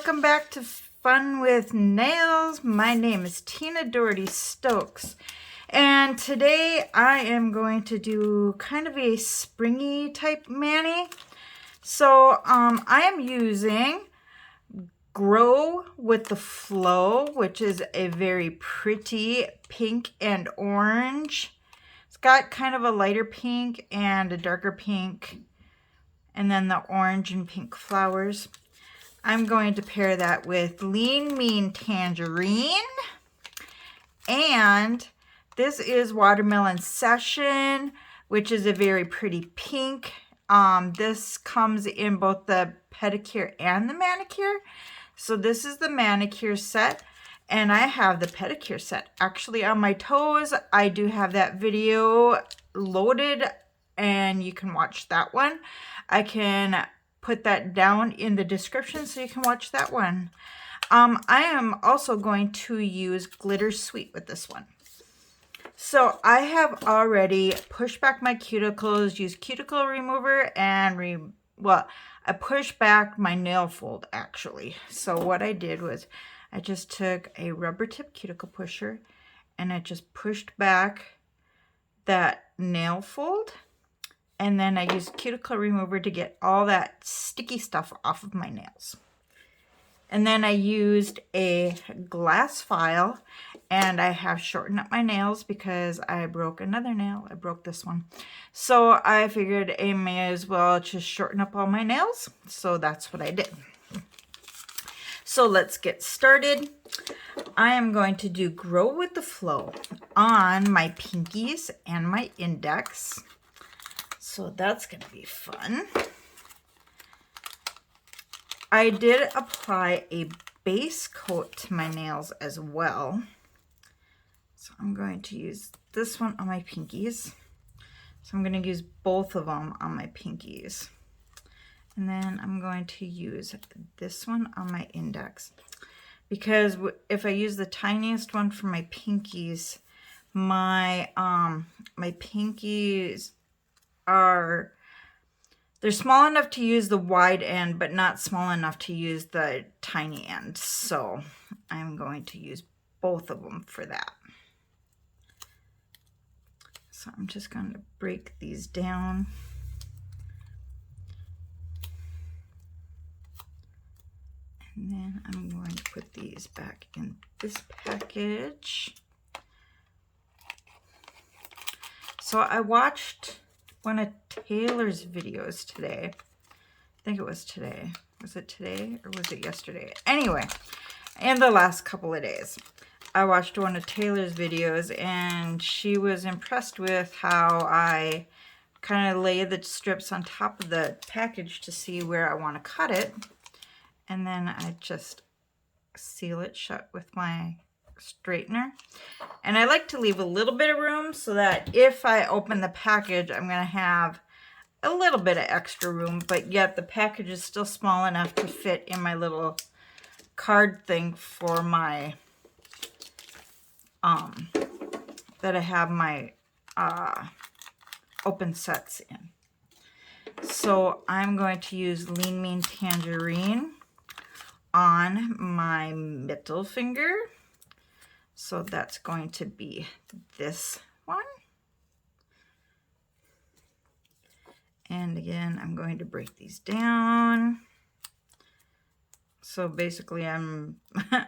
welcome back to Fun with Nails. My name is Tina Dougherty-Stokes, and today I am going to do kind of a springy type mani. So I am using Grow with the Flow, which is a very pretty pink and orange. It's got kind of a lighter pink and a darker pink, and then the orange and pink flowers. I'm going to pair that with Lean Mean Tangerine, and this is Watermelon Session, which is a very pretty pink. This comes in both the pedicure and the manicure. So this is the manicure set, and I have the pedicure set actually on my toes. I do have that video loaded, and you can watch that one. I can put that down in the description so you can watch that one. I am also going to use Glittersweet with this one. So I have already pushed back my cuticles, used cuticle remover, and I pushed back my nail fold actually. So what I did was I just took a rubber tip cuticle pusher and I just pushed back that nail fold. And then I used cuticle remover to get all that sticky stuff off of my nails. And then I used a glass file, and I have shortened up my nails because I broke another nail. I broke this one. So I figured I may as well just shorten up all my nails. So that's what I did. So let's get started. I am going to do Grow with the Flow on my pinkies and my index. So that's going to be fun. I did apply a base coat to my nails as well. So I'm going to use this one on my pinkies. So I'm going to use both of them on my pinkies. And then I'm going to use this one on my index. Because if I use the tiniest one for my pinkies, my pinkies they're small enough to use the wide end, but not small enough to use the tiny end. So I'm going to use both of them for that. So I'm just going to break these down. And then I'm going to put these back in this package. So I watched one of Taylor's videos today. I think it was today. Was it today or was it yesterday? Anyway, in the last couple of days, I watched one of Taylor's videos, and she was impressed with how I kind of lay the strips on top of the package to see where I want to cut it. And then I just seal it shut with my straightener. And I like to leave a little bit of room so that if I open the package, I'm going to have a little bit of extra room, but yet the package is still small enough to fit in my little card thing for my that I have my open sets in. So I'm going to use Lean Mean Tangerine on my middle finger. So that's going to be this one. And again, I'm going to break these down. So basically I'm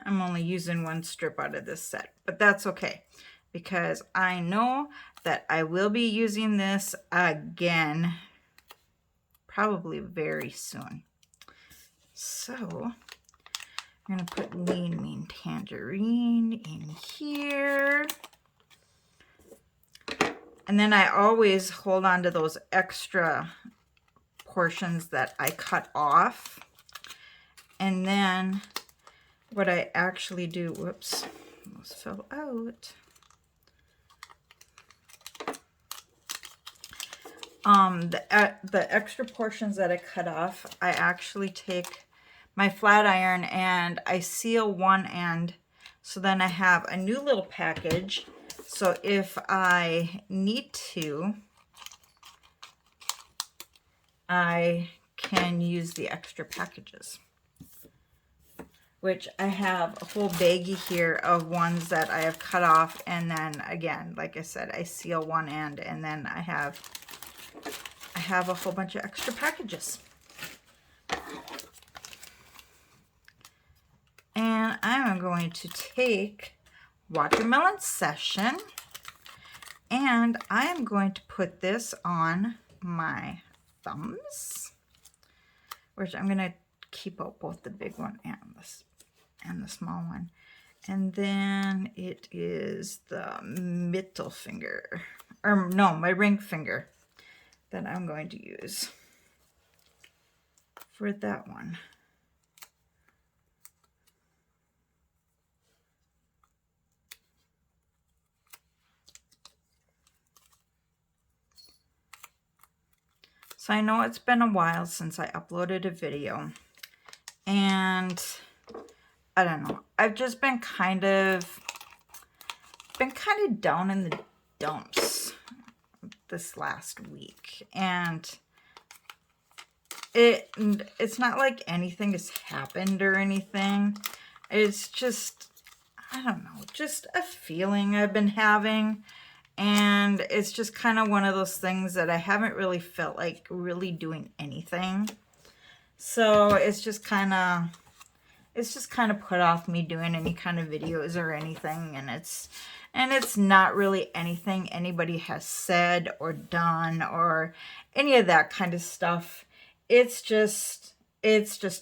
only using one strip out of this set, but that's okay because I know that I will be using this again probably very soon. So I'm going to put Lean Mean Tangerine in here. And then I always hold on to those extra portions that I cut off. And then what I actually do, whoops, almost fell out. The extra portions that I cut off, I actually take my flat iron and I seal one end, so then I have a new little package. So if I need to, I can use the extra packages. which I have a whole baggie here of ones that I have cut off. And then again, like I said, I seal one end, and then I have a whole bunch of extra packages. And I'm going to take Watermelon Session, and I am going to put this on my thumbs, which I'm going to keep out both the big one and the small one. And then it is the middle finger, or no, my ring finger that I'm going to use for that one. So I know it's been a while since I uploaded a video, and I don't know, I've just been kind of down in the dumps this last week, and it's not like anything has happened or anything. It's just, I don't know, just a feeling I've been having. And it's just kind of one of those things that I haven't really felt like really doing anything. So it's just kind of put off me doing any kind of videos or anything. And it's not really anything anybody has said or done or any of that kind of stuff. It's just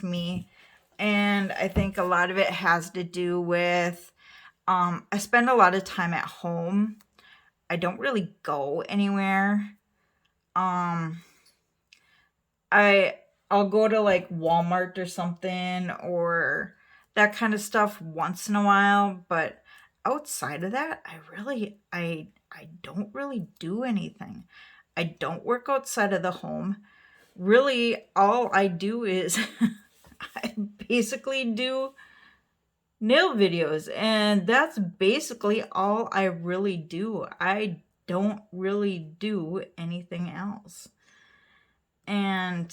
me. And I think a lot of it has to do with, I spend a lot of time at home. I don't really go anywhere. I'll go to like Walmart or something or that kind of stuff once in a while, but outside of that, I don't really do anything. I don't work outside of the home. Really, all I do is I basically do nail videos, and that's basically all I really do. I don't really do anything else. And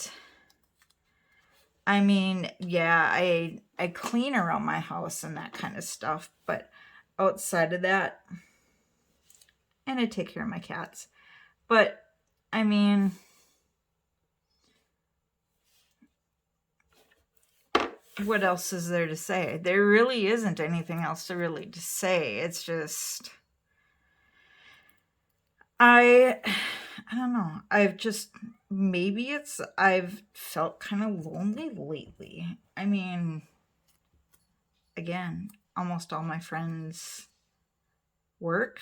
I mean, yeah, I clean around my house and that kind of stuff, but outside of that, and I take care of my cats. But I mean, what else is there to say? There really isn't anything else to say. It's just, I don't know. I've felt kind of lonely lately. I mean, again, almost all my friends work.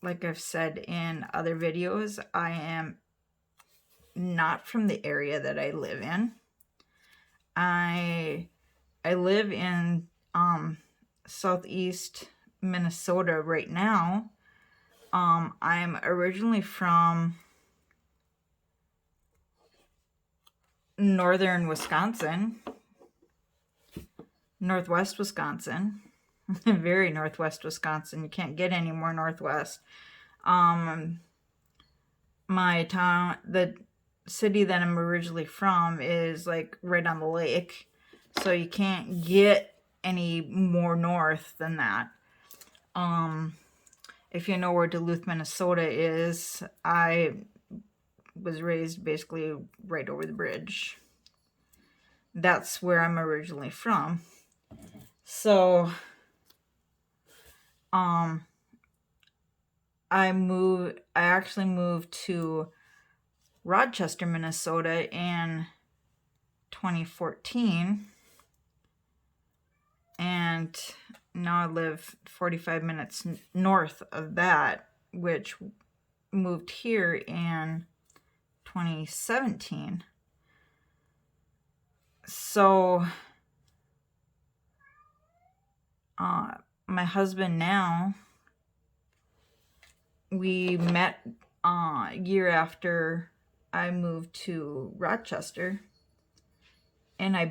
Like I've said in other videos, I am not from the area that I live in. I live in southeast Minnesota right now. I'm originally from northern Wisconsin, northwest Wisconsin, very northwest Wisconsin. You can't get any more northwest. My town, the city that I'm originally from, is like right on the lake, so you can't get any more north than that. If you know where Duluth, Minnesota is, I was raised basically right over the bridge. That's where I'm originally from. So, I actually moved to Rochester, Minnesota in 2014. And now I live 45 minutes north of that, which moved here in 2017. So, my husband now, we met a year after I moved to Rochester. And I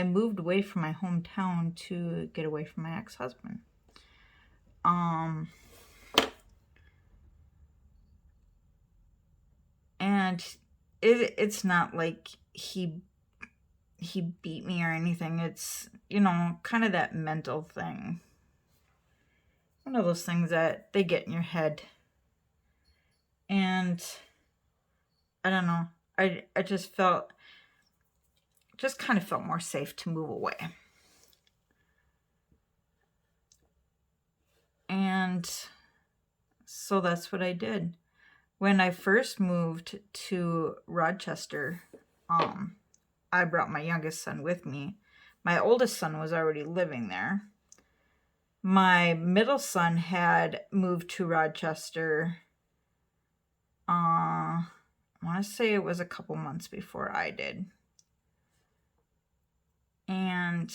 moved away from my hometown to get away from my ex-husband. And it's not like he beat me or anything. It's, you know, kind of that mental thing. One of those things that they get in your head. And I don't know. I just kind of felt more safe to move away. And so that's what I did. When I first moved to Rochester, I brought my youngest son with me. My oldest son was already living there. My middle son had moved to Rochester. I want to say it was a couple months before I did. And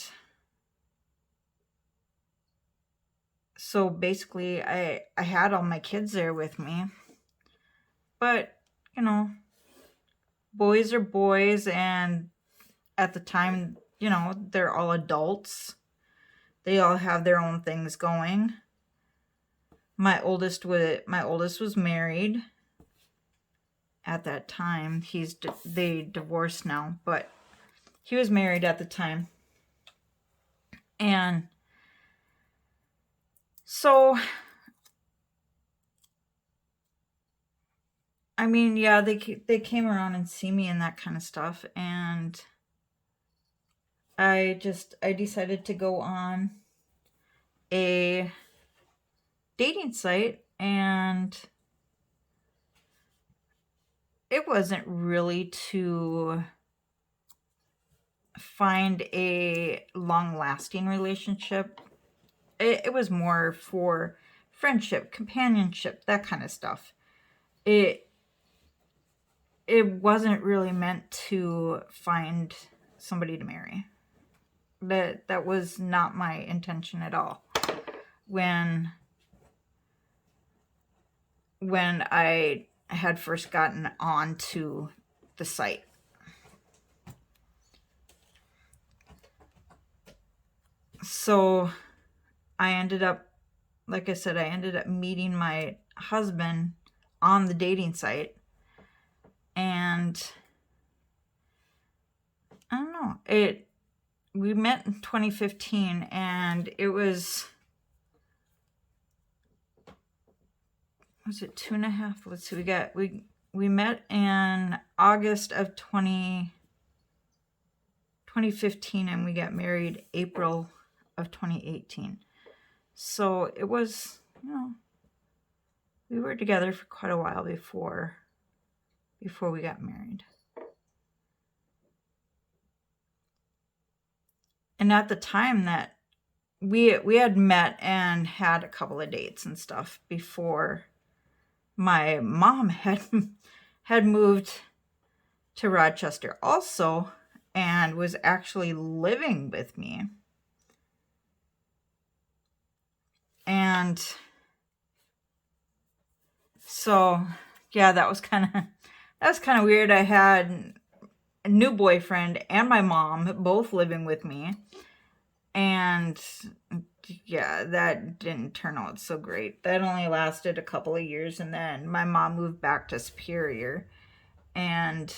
so basically I had all my kids there with me. But, you know, boys are boys, and at the time, you know, they're all adults. They all have their own things going. My oldest was married at that time. They divorced now, but he was married at the time. And so, I mean, yeah, they came around and see me and that kind of stuff, and I decided to go on a dating site, and it wasn't really to find a long-lasting relationship. It was more for friendship, companionship, that kind of stuff. It wasn't really meant to find somebody to marry. That was not my intention at all. When I had first gotten onto the site. So I ended up, like I said, meeting my husband on the dating site. And I don't know, we met in 2015, and it was it 2.5? Let's see, we met in August of 2015, and we got married April of 2018. So it was, you know, we were together for quite a while before we got married. And at the time that we had met and had a couple of dates and stuff before my mom had moved to Rochester also, and was actually living with me. And so, yeah, that was kind of weird. I had a new boyfriend and my mom both living with me. And yeah, that didn't turn out so great. That only lasted a couple of years, and then my mom moved back to Superior. And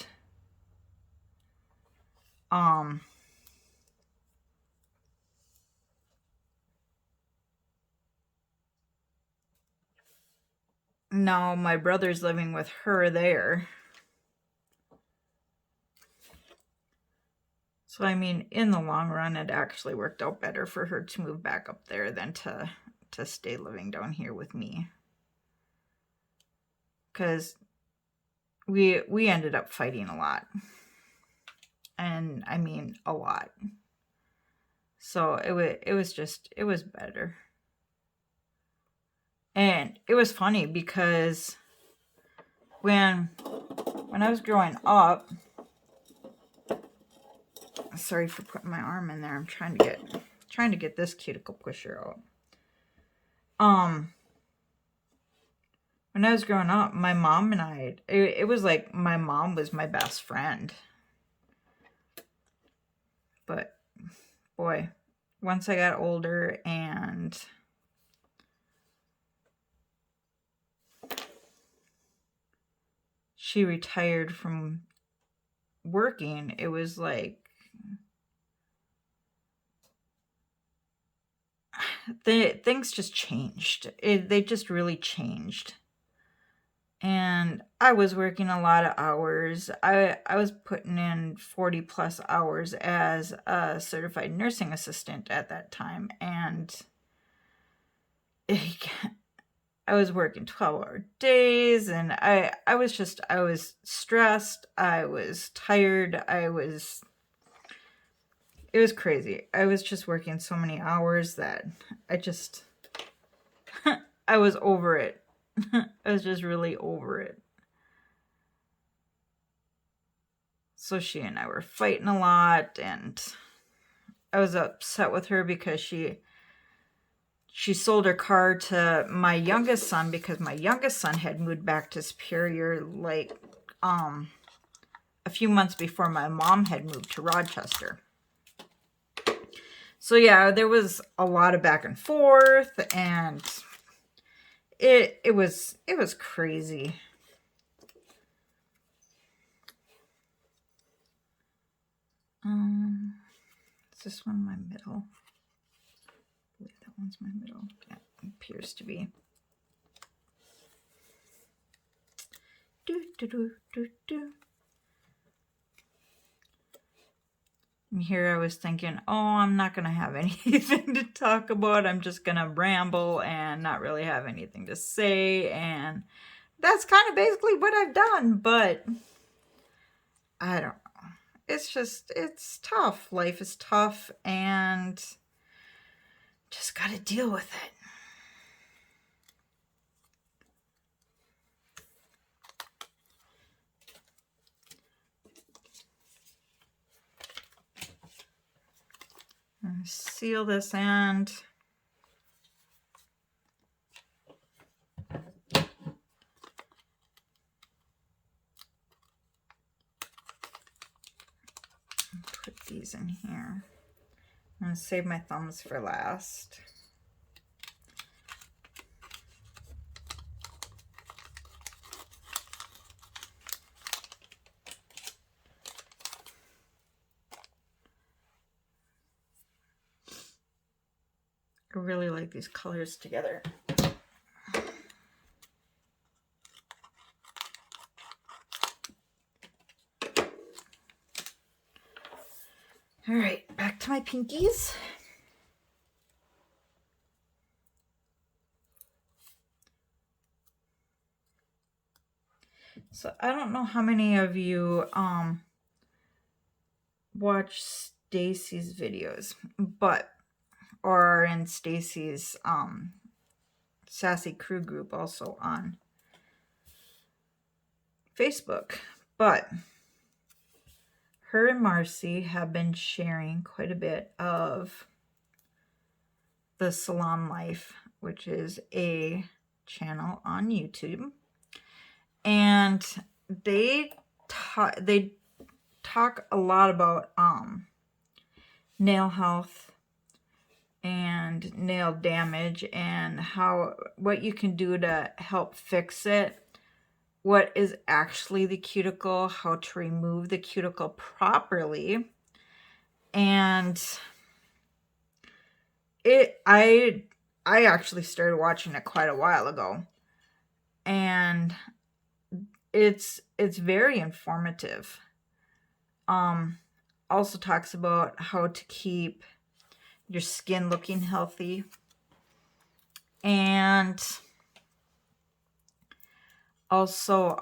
now my brother's living with her there. So, I mean, in the long run, it actually worked out better for her to move back up there than to stay living down here with me. Because we ended up fighting a lot. And I mean, a lot. So it was better. And it was funny because when I was growing up, sorry for putting my arm in there. I'm trying to get this cuticle pusher out. When I was growing up, my mom and I, it was like my mom was my best friend. But boy, once I got older and she retired from working, it was like things just changed. They just really changed. And I was working a lot of hours. I was putting in 40 plus hours as a certified nursing assistant at that time. And I was working 12-hour days, and I was stressed. I was tired. It was crazy. I was just working so many hours that I was over it. I was just really over it. So she and I were fighting a lot, and I was upset with her because she sold her car to my youngest son, because my youngest son had moved back to Superior like a few months before my mom had moved to Rochester. So yeah, there was a lot of back and forth, and it was crazy. Is this one my middle? I believe that one's my middle. Yeah, it appears to be. And here I was thinking, oh, I'm not going to have anything to talk about. I'm just going to ramble and not really have anything to say. And that's kind of basically what I've done. But I don't know. It's tough. Life is tough, and just got to deal with it. I'm going to seal this end. Put these in here. I'm going to save my thumbs for last. I really like these colors together. All right, back to my pinkies. So I don't know how many of you watch Stacey's videos, or are in Stacey's Sassy crew group also on Facebook, but her and Marcy have been sharing quite a bit of the Salon Life, which is a channel on YouTube, and they talk a lot about nail health and nail damage, and what you can do to help fix it, what is actually the cuticle, how to remove the cuticle properly. And I actually started watching it quite a while ago, and it's very informative. Also talks about how to keep your skin looking healthy, and also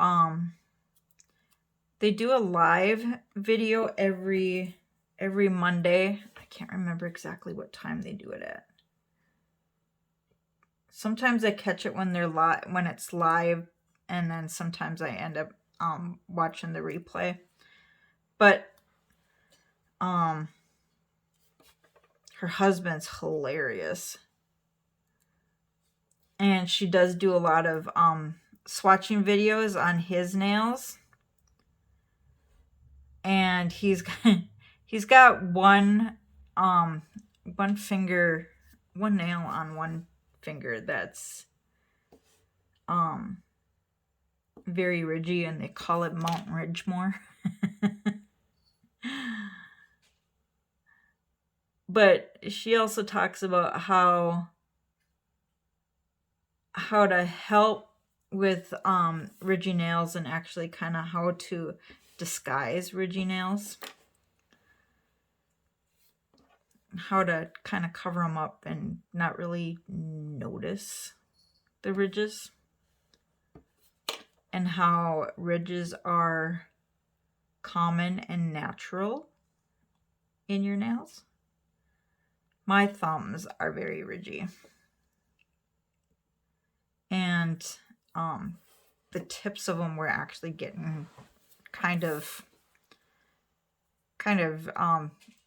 they do a live video every Monday. I can't remember exactly what time they do it at. Sometimes I catch it when it's live, and then sometimes I end up watching the replay. But her husband's hilarious, and she does do a lot of swatching videos on his nails, and he's got one nail on one finger that's very ridgy, and they call it Mountain Ridgemore. But she also talks about how to help with ridgy nails, and actually kind of how to disguise ridgy nails. How to kind of cover them up and not really notice the ridges. And how ridges are common and natural in your nails. My thumbs are very ridgy. And the tips of them were actually getting kind of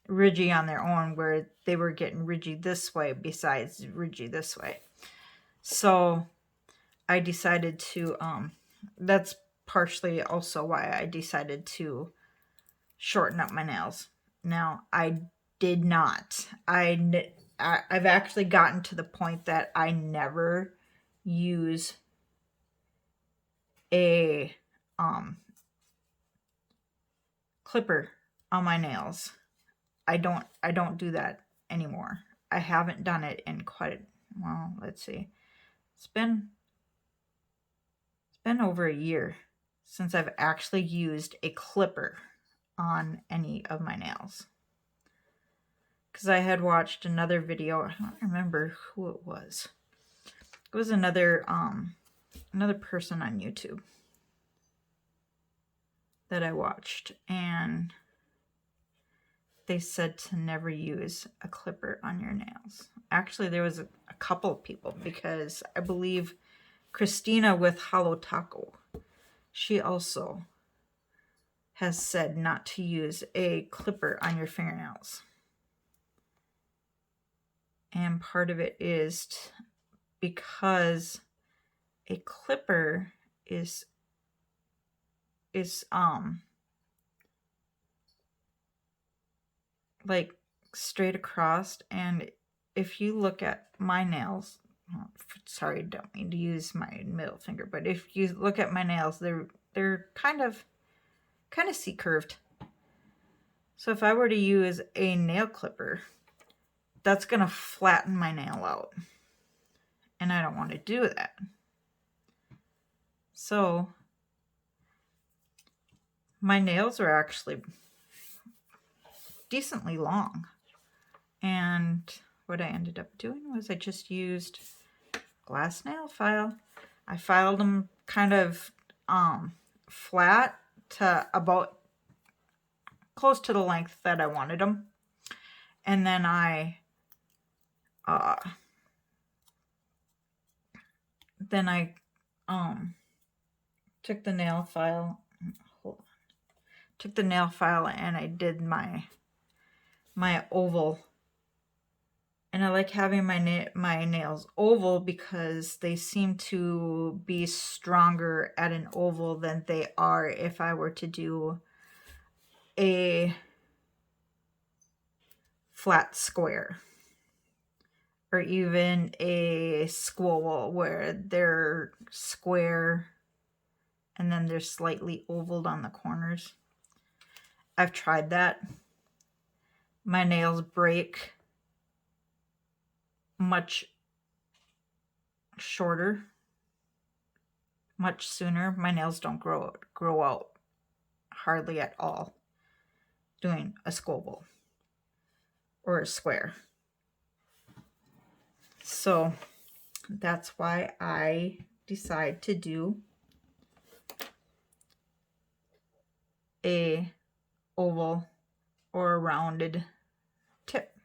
ridgy on their own, where they were getting ridgy this way besides ridgy this way. So I decided to, that's partially also why I decided to shorten up my nails. Now, I did not. I've actually gotten to the point that I never use a clipper on my nails. I don't do that anymore. I haven't done it in well, let's see. It's been over a year since I've actually used a clipper on any of my nails. Because I had watched another video. I don't remember who it was. It was another person on YouTube that I watched, and they said to never use a clipper on your nails. Actually, there was a couple of people, because I believe Christina with Hollow Taco, she also has said not to use a clipper on your fingernails. And part of it is because a clipper is like straight across, and if you look at my nails, sorry, don't mean to use my middle finger, but if you look at my nails, they're kind of C-curved. So if I were to use a nail clipper, that's gonna flatten my nail out, and I don't want to do that. So my nails are actually decently long, and what I ended up doing was I just used glass nail file. I filed them kind of flat to about close to the length that I wanted them, and then I took the nail file. Took the nail file and I did my oval. And I like having my nails oval because they seem to be stronger at an oval than they are if I were to do a flat square, or even a squoval where they're square and then they're slightly ovaled on the corners. I've tried that. My nails break much shorter, much sooner. My nails don't grow out hardly at all doing a squoval or a square. So that's why I decide to do a oval or a rounded tip.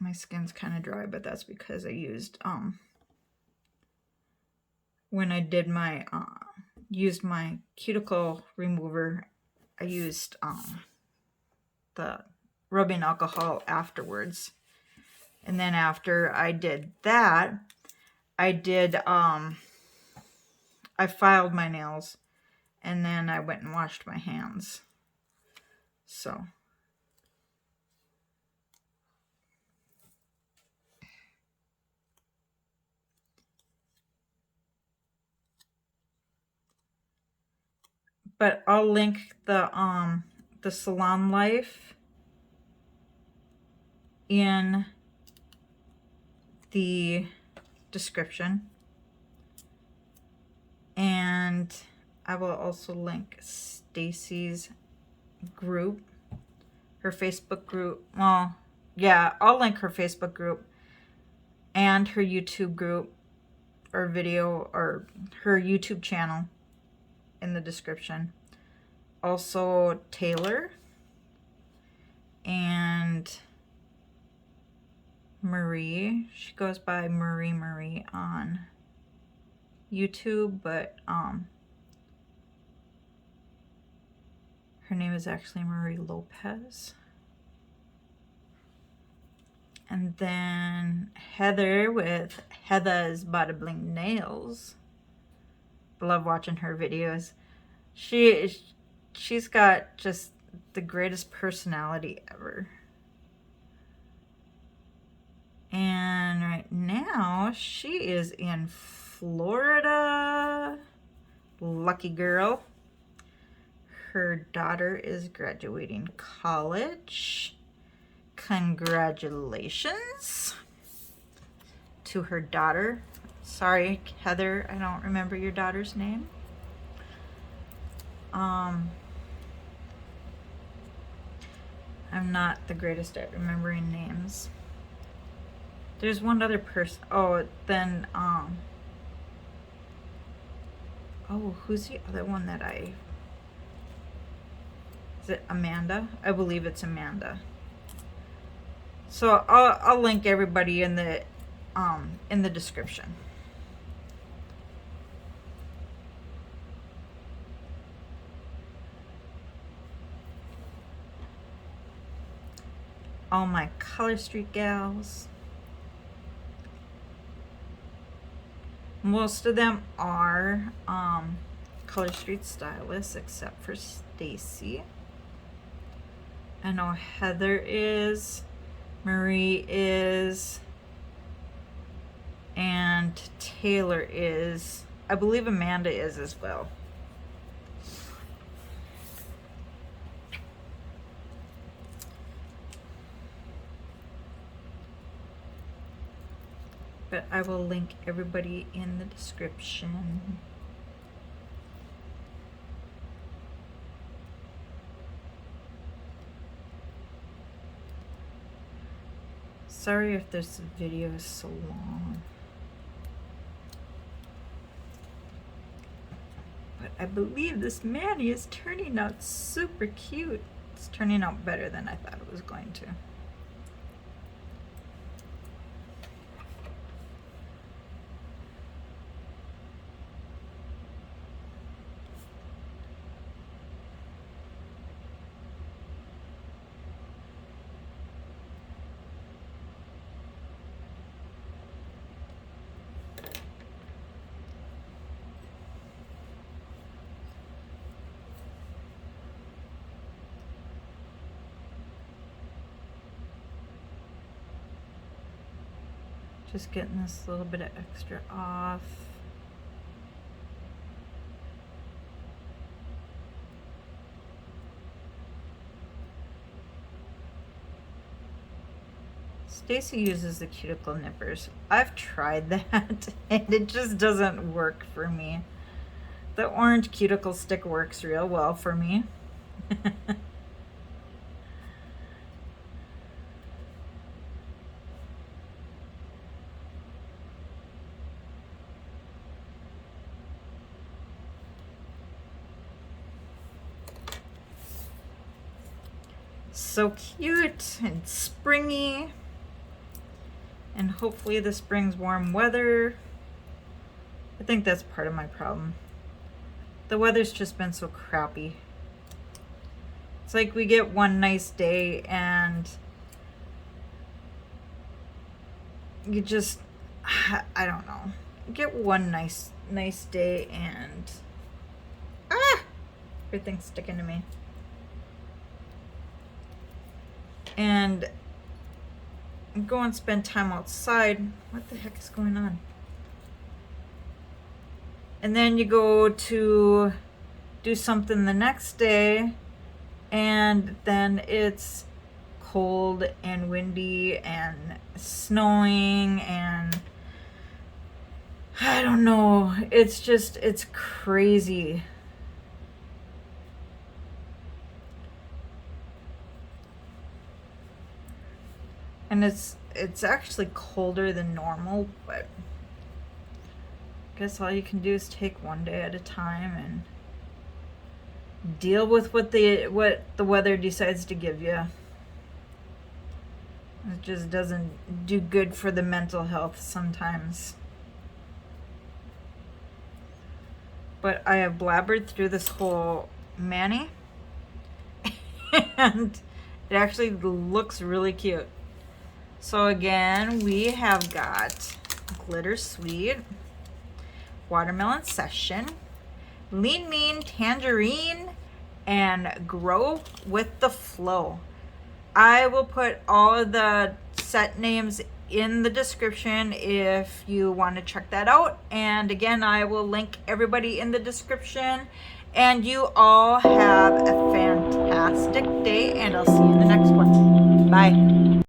My skin's kind of dry, but that's because I used when I did my used my cuticle remover, I used the rubbing alcohol afterwards. And then after I did that, I filed my nails, and then I went and washed my hands. So But I'll link the Salon Life in the description. And I will also link Stacey's group, her Facebook group. Well, yeah, I'll link her Facebook group and her YouTube group or video, or her YouTube channel in the description. Also Taylor and Marie. She goes by Marie on YouTube, but her name is actually Marie Lopez. And then Heather with Heatha's Bada-Bling Nails. Love watching her videos. She's got just the greatest personality ever. And right now she is in Florida. Lucky girl. Her daughter is graduating college. Congratulations to her daughter. Sorry, Heather, I don't remember your daughter's name. I'm not the greatest at remembering names. There's one other person. Oh, then oh, who's the other one that is it Amanda? I believe it's Amanda. So I'll link everybody in the description. All my Color Street gals. Most of them are Color Street stylists, except for Stacey. I know Heather is, Marie is, and Taylor is. I believe Amanda is as well. But I will link everybody in the description. Sorry if this video is so long. But I believe this mani is turning out super cute. It's turning out better than I thought it was going to. Just getting this little bit of extra off. Stacey uses the cuticle nippers. I've tried that and it just doesn't work for me. The orange cuticle stick works real well for me. So cute and springy, and hopefully this brings warm weather. I think that's part of my problem. The weather's just been so crappy. It's like we get one nice day and you just, I don't know, get one nice day and everything's sticking to me. And go and spend time outside. What the heck is going on? And then you go to do something the next day, and then it's cold and windy and snowing, and I don't know. It's crazy. And it's actually colder than normal, but I guess all you can do is take one day at a time and deal with what the weather decides to give you. It just doesn't do good for the mental health sometimes. But I have blabbered through this whole mani, and it actually looks really cute. So again, we have got Glittersweet, Watermelon Session, Lean Mean, Tangerine, and Grow with the Flow. I will put all of the set names in the description if you want to check that out. And again, I will link everybody in the description. And you all have a fantastic day, and I'll see you in the next one. Bye.